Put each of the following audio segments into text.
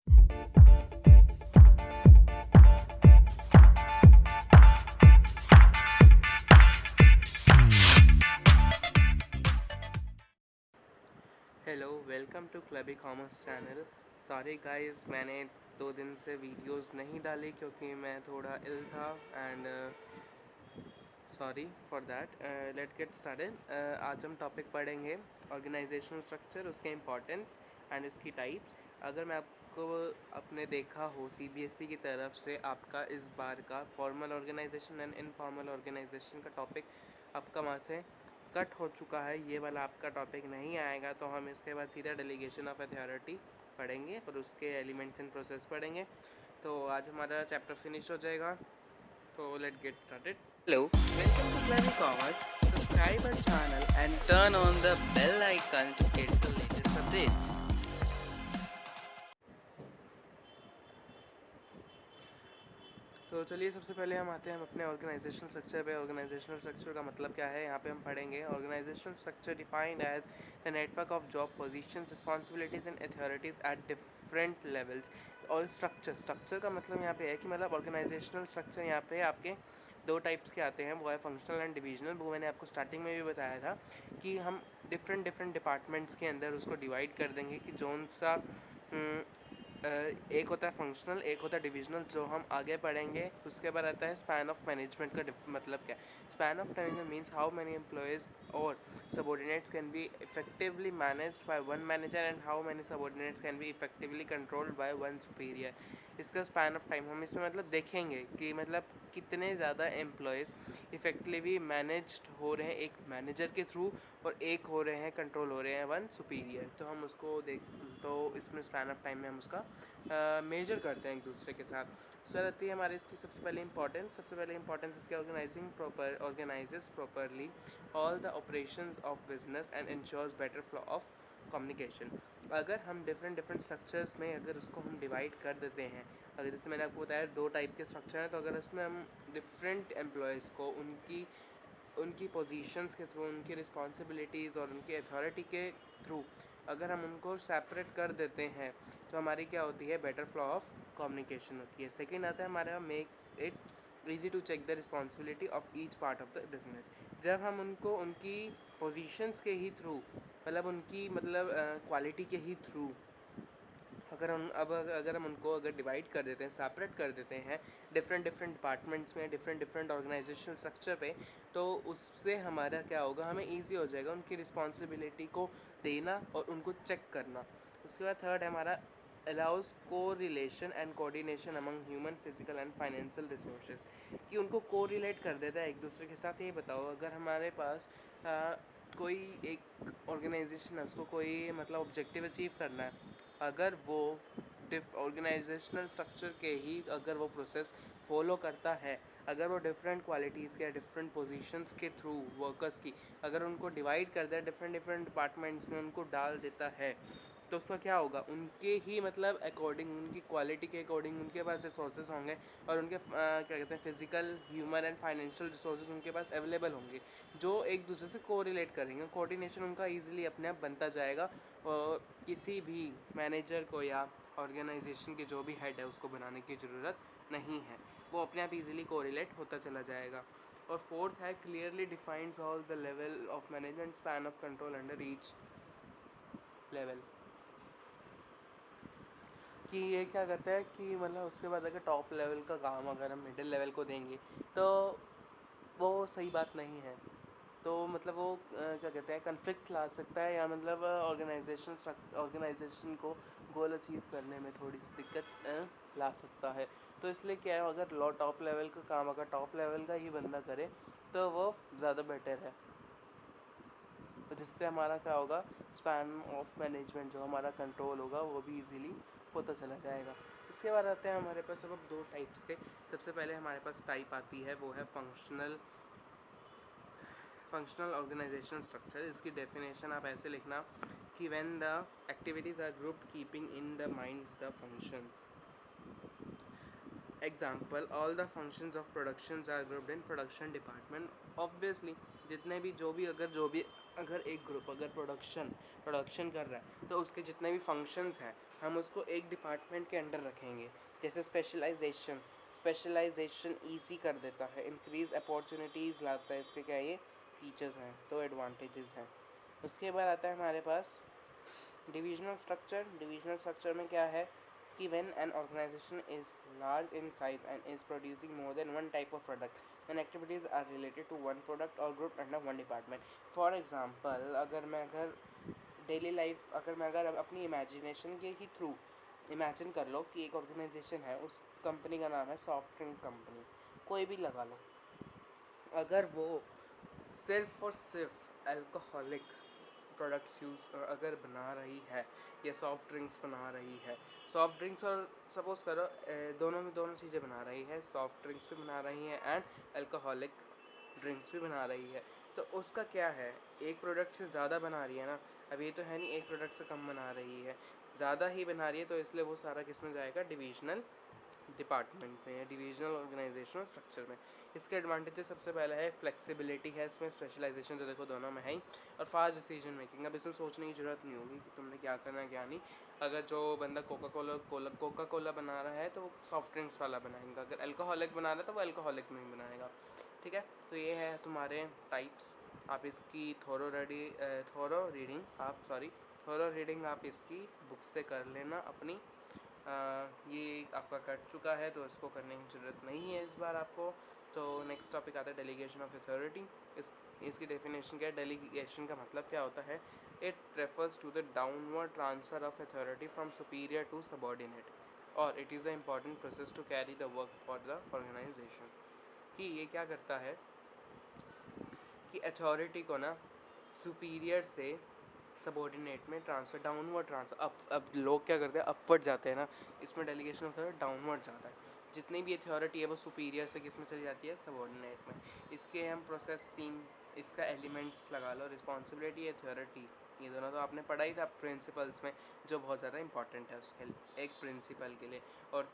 Hello, welcome to Clabi commerce channel. Sorry guys, मैंने 2 दिन से वीडियोस नहीं डाली क्योंकि मैं थोड़ा इल था and sorry for that. Late get started. आज हम टॉपिक पढ़ेंगे ऑर्गेनाइजेशनल स्ट्रक्चर, उसके इम्पोर्टेंस एंड उसकी टाइप्स। अगर मैं आपको अपने देखा हो सीबीएसई की तरफ से आपका इस बार का formal organization and informal organization का टॉपिक आपका वहाँ से कट हो चुका है, ये वाला आपका टॉपिक नहीं आएगा, तो हम इसके बाद सीधा डेलीगेशन ऑफ अथॉरिटी पढ़ेंगे और उसके एलिमेंट्स एंड प्रोसेस पढ़ेंगे। तो आज हमारा चैप्टर फिनिश हो जाएगा, तो let get started. Hello, welcome to Clavi commerce. Subscribe our channel and turn on the bell icon to get the latest updates. तो चलिए, सबसे पहले हम आते हैं हम अपने ऑर्गेनाइजेशनल स्ट्रक्चर पे। ऑर्गेनाइजेशनल स्ट्रक्चर का मतलब क्या है, यहाँ पे हम पढ़ेंगे। Organisational structure defined as the network of job positions, responsibilities and authorities at different levels. और स्ट्रक्चर का मतलब यहाँ पे है कि मतलब ऑर्गेनाइजेशनल स्ट्रक्चर यहाँ पे आपके दो टाइप्स के आते हैं, वो है फंक्शनल एंड डिविजनल। वो मैंने आपको स्टार्टिंग में भी बताया था कि हम डिफरेंट डिपार्टमेंट्स के अंदर उसको डिवाइड कर देंगे कि जोन सा एक होता है फंक्शनल, एक होता है डिविजनल, जो हम आगे पढ़ेंगे। उसके बाद आता है स्पैन ऑफ मैनेजमेंट का मतलब क्या है। Span of management means how many employees और subordinates can be effectively managed by one manager and how many subordinates can be effectively controlled by one superior. इसका स्पैन ऑफ टाइम हम इसमें मतलब देखेंगे कि मतलब कितने ज़्यादा एम्प्लॉयज़ इफेक्टिवली मैनेज्ड हो रहे हैं एक मैनेजर के थ्रू, और एक हो रहे हैं कंट्रोल हो रहे हैं वन सुपीरियर। तो हम उसको तो इसमें स्पैन ऑफ टाइम में हम उसका मेजर करते हैं एक दूसरे के साथ। उससे रहती है हमारे इसकी सबसे पहले इंपॉर्टेंस इसके organizes properly all the operations of business and ensures better flow of communication. अगर हम डिफरेंट स्ट्रक्चर्स में अगर उसको हम डिवाइड कर देते हैं, अगर जैसे मैंने आपको बताया 2 टाइप के स्ट्रक्चर हैं, तो अगर उसमें हम डिफरेंट एम्प्लॉयज़ को उनकी पोजीशंस के थ्रू, उनकी रिस्पॉन्सिबिलिटीज़ और उनकी अथॉरिटी के थ्रू अगर हम उनको सेपरेट कर देते हैं, तो हमारी क्या होती है, बेटर फ्लो ऑफ कम्युनिकेशन होती है। सेकंड आता है हमारा makes it easy to check the responsibility of each part of the business. जब हम उनको उनकी पोजीशंस के ही थ्रू, मतलब उनकी क्वालिटी के ही थ्रू अगर हम उनको अगर डिवाइड कर देते हैं, सेपरेट कर देते हैं डिफरेंट डिपार्टमेंट्स में, डिफरेंट ऑर्गेनाइजेशनल स्ट्रक्चर पे, तो उससे हमारा क्या होगा, हमें इजी हो जाएगा उनकी रिस्पॉन्सिबिलिटी को देना और उनको चेक करना। उसके बाद थर्ड है हमारा अलाउज को relation and coordination among human, physical and financial resources, कि उनको को रिलेट कर देता है एक दूसरे के साथ। ये बताओ, अगर हमारे पास कोई एक ऑर्गेनाइजेशन है, उसको कोई ऑब्जेक्टिव अचीव करना है, अगर वो ऑर्गेनाइजेशनल स्ट्रक्चर के ही अगर वो प्रोसेस फॉलो करता है, अगर वो डिफरेंट क्वालिटीज़ के डिफरेंट पोजीशंस के थ्रू वर्कर्स की अगर उनको डिवाइड कर दे, डिफरेंट डिपार्टमेंट्स में उनको डाल देता है, तो उसका क्या होगा, उनके ही अकॉर्डिंग, उनकी क्वालिटी के अकॉर्डिंग उनके पास रिसोर्सेज होंगे, और उनके क्या कहते हैं, physical, human and financial resources उनके पास अवेलेबल होंगे, जो एक दूसरे से कोरिलेट करेंगे। कोऑर्डिनेशन उनका ईजिली अपने आप बनता जाएगा, और किसी भी मैनेजर को या ऑर्गेनाइजेशन के जो भी हेड है उसको बनाने की ज़रूरत नहीं है, वो अपने आप इजीली कोरिलेट होता चला जाएगा। और फोर्थ है clearly defines all the level of management, span of control under each level. कि ये क्या करता है कि उसके बाद अगर टॉप लेवल का काम अगर हम मिडिल लेवल को देंगे, तो वो सही बात नहीं है। तो वो क्या कहते हैं, कन्फ्लिक्ट्स ला सकता है, या ऑर्गेनाइजेशन को गोल अचीव करने में थोड़ी सी दिक्कत ला सकता है। तो इसलिए क्या है, अगर टॉप लेवल का काम अगर टॉप लेवल का ही बंदा करे, तो वो ज़्यादा बेटर है। तो जिससे हमारा क्या होगा, स्पैन ऑफ मैनेजमेंट जो हमारा कंट्रोल होगा वो भी इजीली होता चला जाएगा। इसके बाद आते हैं हमारे पास अब 2 टाइप्स के। सबसे पहले हमारे पास टाइप आती है, वो है फंक्शनल ऑर्गेनाइजेशनल स्ट्रक्चर। इसकी डेफिनेशन आप ऐसे लिखना कि when the activities are grouped keeping in the minds the functions. Example all the functions of productions are grouped in production department. Obviously जितने भी जो भी अगर एक ग्रुप अगर प्रोडक्शन कर रहा है तो उसके जितने भी फंक्शंस हैं हम उसको एक डिपार्टमेंट के अंडर रखेंगे। जैसे स्पेशलाइजेशन ईजी कर देता है, इंक्रीज अपॉर्चुनिटीज़ लाता है, इसके क्या ये फीचर्स हैं, तो एडवांटेजेस हैं। उसके बाद आता है हमारे पास डिविजनल स्ट्रक्चर में क्या है कि when an organization is large in size and is producing more than one type of product, then activities are related to one product or grouped under one department. For example, अगर अपनी imagination के ही through imagine कर लो कि एक organisation है, उस company का नाम है सॉफ्ट ड्रिंक कंपनी, कोई भी लगा लो। अगर वो सिर्फ और सिर्फ अल्कोहलिक प्रोडक्ट्स अगर बना रही है या सॉफ्ट ड्रिंक्स बना रही है, सॉफ्ट ड्रिंक्स और सपोज़ करो दोनों चीज़ें बना रही है, सॉफ्ट ड्रिंक्स भी बना रही है एंड अल्कोहलिक ड्रिंक्स भी बना रही है, तो उसका क्या है, एक प्रोडक्ट से ज़्यादा बना रही है ना। अब ये तो है नहीं एक प्रोडक्ट से कम बना रही है, ज़्यादा ही बना रही है, तो इसलिए वो सारा किस में जाएगा, डिविजनल डिपार्टमेंट में या डिविजनल ऑर्गेनाइजेशनल स्ट्रक्चर में। इसके एडवांटेजेस सबसे पहला है फ्लेक्सिबिलिटी है इसमें, स्पेशलाइजेशन तो देखो दोनों में है ही, और फास्ट डिसीजन मेकिंग। अब इसमें सोचने की ज़रूरत नहीं होगी कि तुमने क्या करना है क्या नहीं। अगर जो बंदा कोका कोला बना रहा है तो वो सॉफ्ट ड्रिंक्स वाला बनाएगा, अगर अल्कोहलिक बना रहा है तो वो अल्कोहलिक में ही बनाएगा। ठीक है, तो ये है तुम्हारे टाइप्स। आप इसकी थोरो रीडिंग आप इसकी बुक से कर लेना अपनी। ये आपका कट चुका है तो इसको करने की ज़रूरत नहीं है इस बार आपको। तो नेक्स्ट टॉपिक आता है डेलीगेशन ऑफ अथॉरिटी। इसकी डेफिनेशन क्या है, डेलीगेशन का मतलब क्या होता है, it refers to the downward transfer of authority from superior to subordinate, और it is a important process to carry the work for the organisation. कि ये क्या करता है कि अथॉरिटी को ना सुपीरियर से सबॉर्डिनेट में ट्रांसफ़र, डाउनवर्ड ट्रांसफ़र। अब लोग क्या करते हैं, अपवर्ड जाते हैं ना, इसमें डेलीगेशन ऑफ अथॉरिटी डाउनवर्ड जाता है। जितनी भी अथॉरिटी है वो सुपीरियर से किस में चली जाती है, सबॉर्डिनेट में। इसके हम प्रोसेस 3 इसका एलिमेंट्स लगा लो, रिस्पॉन्सिबिलिटी, अथॉरिटी, ये दोनों तो आपने पढ़ा ही था प्रिंसिपल्स में, जो बहुत ज़्यादा इंपॉर्टेंट है उसके लिए, एक प्रिंसिपल के लिए। और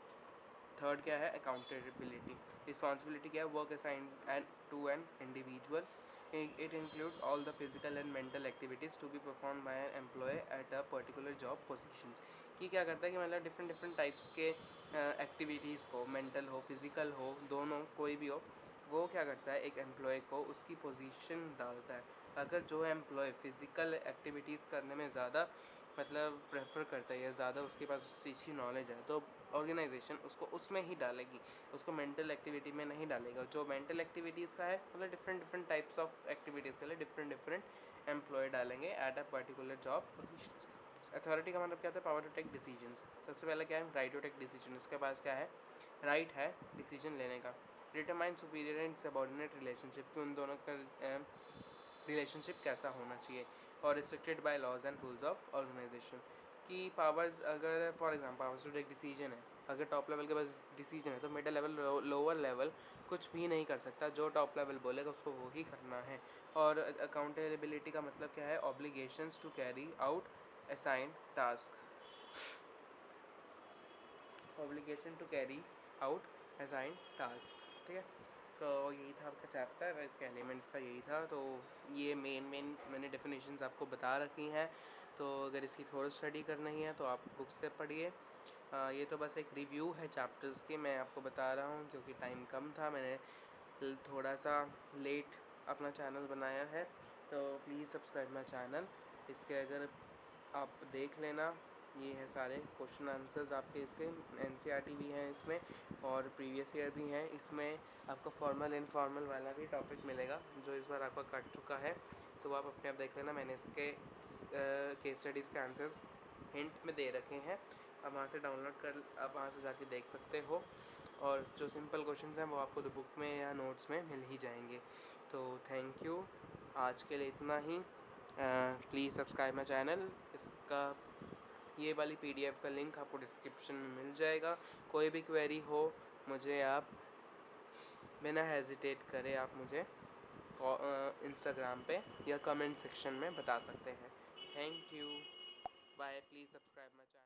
थर्ड क्या है, अकाउंटेबिलिटी। रिस्पॉन्सिबिलिटी क्या है, work assigned and to an individual, it includes all the physical and mental activities to be performed by an employee at a particular job positions। कि क्या करता है कि मतलब डिफरेंट टाइप्स के एक्टिविटीज़ को, मेंटल हो फिज़िकल हो दोनों कोई भी हो, वो क्या करता है एक एम्प्लॉय को उसकी पोजीशन डालता है। अगर जो एम्प्लॉय फ़िज़िकल एक्टिविटीज़ करने में ज़्यादा मतलब प्रेफर करता है या ज़्यादा उसके पास उस चीज़ की नॉलेज है, तो ऑर्गेनाइजेशन उसको उसमें ही डालेगी, उसको मेंटल एक्टिविटी में नहीं डालेगा। जो मेंटल एक्टिविटीज़ का है मतलब डिफरेंट टाइप्स ऑफ एक्टिविटीज़ के लिए डिफरेंट एम्प्लॉय डालेंगे at a particular job position. Authority का मतलब क्या होता है, पावर टू टेक डिसीजंस। सबसे पहले क्या है, राइट टू टेक डिसीजन। इसके पास क्या है, राइट है डिसीजन लेने का। Determine superior and subordinate relationship, कि उन दोनों का रिलेशनशिप कैसा होना चाहिए। और restricted by laws and rules of organization, की पावर्स, अगर for example powers to take decision है, अगर टॉप लेवल के पास डिसीजन है तो मिडिल लेवल लोअर लेवल कुछ भी नहीं कर सकता, जो टॉप लेवल बोलेगा उसको वो ही करना है। और अकाउंटेबिलिटी का मतलब क्या है, obligations to carry out assigned task, obligation to carry out assigned task. ठीक है, तो यही था आपका चैप्टर, इसके एलिमेंट्स का यही था। तो ये मेन मैंने डेफिनेशंस आपको बता रखी हैं, तो अगर इसकी थोड़ी स्टडी करनी है तो आप बुक से पढ़िए। ये तो बस एक रिव्यू है चैप्टर्स की, मैं आपको बता रहा हूँ क्योंकि टाइम कम था, मैंने थोड़ा सा लेट अपना चैनल बनाया है, तो प्लीज़ सब्सक्राइब माई चैनल। इसके अगर आप देख लेना, ये है सारे क्वेश्चन आंसर्स आपके, इसके एनसीईआरटी भी हैं इसमें और प्रीवियस ईयर भी हैं इसमें। आपको फॉर्मल इनफॉर्मल वाला भी टॉपिक मिलेगा जो इस बार आपका कट चुका है, तो आप अपने आप देख लेना। मैंने इसके केस स्टडीज़ के आंसर्स हिंट में दे रखे हैं, आप वहाँ से डाउनलोड कर, आप वहाँ से जाके देख सकते हो। और जो सिंपल क्वेश्चंस हैं वो आपको तो बुक में या नोट्स में मिल ही जाएंगे। तो थैंक यू, आज के लिए इतना ही। Please subscribe my channel. इसका ये वाली PDF का लिंक आपको डिस्क्रिप्शन में मिल जाएगा। कोई भी क्वेरी हो मुझे आप बिना हेजिटेट करे आप मुझे इंस्टाग्राम पे या कमेंट सेक्शन में बता सकते हैं। Thank you, bye, please subscribe my channel.